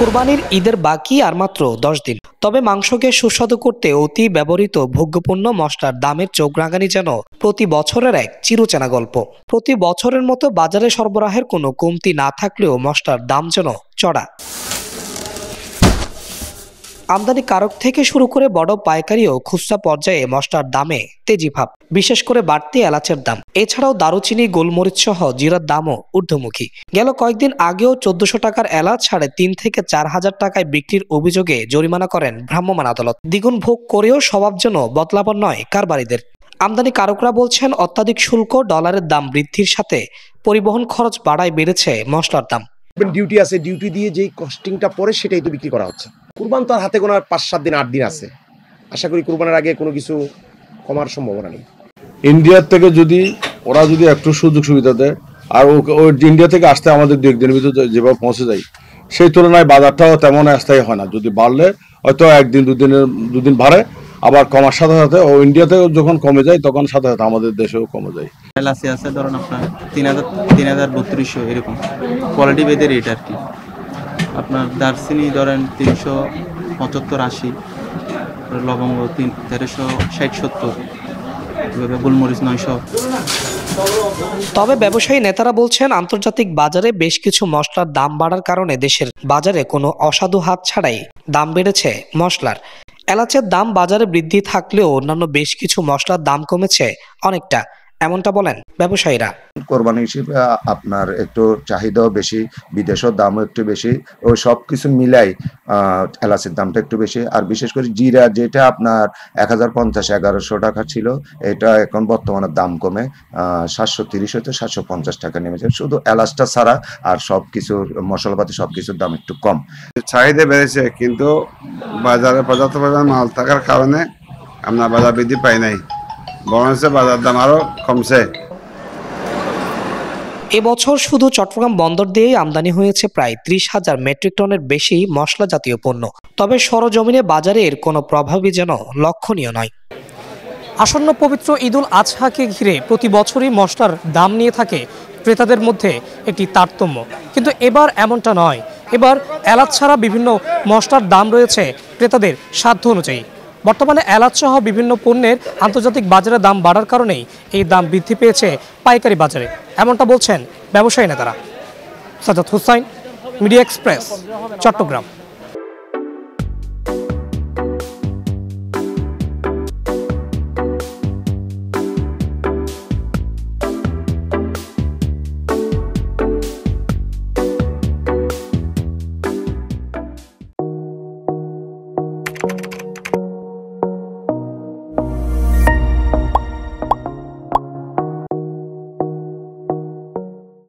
কুরবানির ঈদের বাকি আর মাত্র 10 দিন। তবে মাংসকে সুস্বাদু করতে অতি ব্যবহৃত ভোগ্যপণ্য মশলার দামের চোখ রাঙানি যেন প্রতি বছরের এক চিরচেনা গল্প। প্রতি বছরের মতো বাজারে সরবরাহের কোনো কমতি না থাকলেও মশলার দাম যেন চড়া। আমদানিকারক থেকে শুরু করে বড় পাইকারি ও খুচরা পর্যায়ে মশলার দামে তেজিভাব, বিশেষ করে বাড়তি এলাচের দাম। এছাড়াও দারুচিনি, গোলমরিচ সহ জিরার দামও ঊর্ধ্বমুখী। গেল কয়েকদিন আগেও 1400 টাকার এলাচ 3.5 থেকে 4000 টাকায় বিক্রির অভিযোগে জরিমানা করেন ভ্রাম্যমাণ আদালত। দ্বিগুণ ভোগ করেও স্বভাব যেন বদলাবার নয় কারবারিদের। আমদানিকারকরা বলছেন, অত্যাধিক শুল্ক, ডলারের দাম বৃদ্ধির সাথে পরিবহন খরচ বাড়ায় বেড়েছে মশলার দাম। ডিউটি আছে, ডিউটি দিয়ে যেই কস্টিংটা পড়ে সেটাই তো বিক্রি করা হচ্ছে। কুরবান তো আর হাতে গোনা 5-7 দিন 8 দিন আছে। আশা করি কুরবানের আগে কোনো কিছু কমার সম্ভাবনা নেই। ইন্ডিয়ার থেকে যদি ওরা একটু সুযোগ সুবিধা দেয়, আর ইন্ডিয়া থেকে আসতে আমাদের 2 দিনের ভিতরে যেভাবে পৌঁছে যায়, সেই তুলনায় বাজারটাও তেমন স্থায়ী হয় না। যদি বাড়লে হয়তো 1 দিন 2 দিন বাড়ে, আবার কমার সাথে সাথে ও ইন্ডিয়াতেও যখন কমে যায় তখন সাথে সাথে আমাদের দেশেও কমে যায়। এলাচি আছে ধরুন আপনার 3000-3200 এরকম কোয়ালিটি বেঁধে রেট আর কি। আপনার দারচিনি ধরেন 375-80, লবঙ্গ 1360-70, গোলমরিচ 900। তবে ব্যবসায়ী নেতারা বলছেন, আন্তর্জাতিক বাজারে বেশ কিছু মশলার দাম বাড়ার কারণে দেশের বাজারে কোনো অসাধু হাত ছাড়াই দাম বেড়েছে মশলার। এলাচের দাম বাজারে বৃদ্ধি থাকলেও অন্যান্য বেশ কিছু মশলার দাম কমেছে অনেকটা, এমনটা বলেন ব্যবসায়ীরা। কোরবানি হিসেবে আপনার একটু চাহিদাও বেশি, বিদেশের দামও একটু বেশি, ওই সব কিছু মিলাই এলাচের দামটা একটু বেশি। আর বিশেষ করে জিরা, যেটা আপনার 1050-1100 টাকা ছিল, এটা এখন বর্তমানে দাম কমে 730 হতে 750 টাকা নেমেছে, শুধু এলাচটা ছাড়া। আর সব কিছুর মশলাপাতি সব কিছুর দাম একটু কম। চাহিদা বেড়েছে, কিন্তু বাজারে পর্যাপ্ত পরিমাণ মাল থাকার কারণে আপনার বাজার বৃদ্ধি পায় নাই, বরং বাজার দাম আরো কমছে। এবছর শুধু চট্টগ্রাম বন্দর দিয়েই আমদানি হয়েছে প্রায় 30,000 মেট্রিক টনের বেশি মশলা জাতীয় পণ্য। তবে সরজমিনে বাজারে এর কোনো প্রভাবই যেন লক্ষণীয় নয়। আসন্ন পবিত্র ঈদুল আজহাকে ঘিরে প্রতি বছরই মশলার দাম নিয়ে থাকে ক্রেতাদের মধ্যে একটি তারতম্য, কিন্তু এবার এমনটা নয়। এবার এলাচ ছাড়া বিভিন্ন মশলার দাম রয়েছে ক্রেতাদের সাধ্য অনুযায়ী। বর্তমানে এলাচ সহ বিভিন্ন পণ্যের আন্তর্জাতিক বাজারে দাম বাড়ার কারণেই এই দাম বৃদ্ধি পেয়েছে পাইকারি বাজারে, এমনটা বলছেন ব্যবসায়ী নেতারা। Sajjad Hossain, Media Express, Chittagong.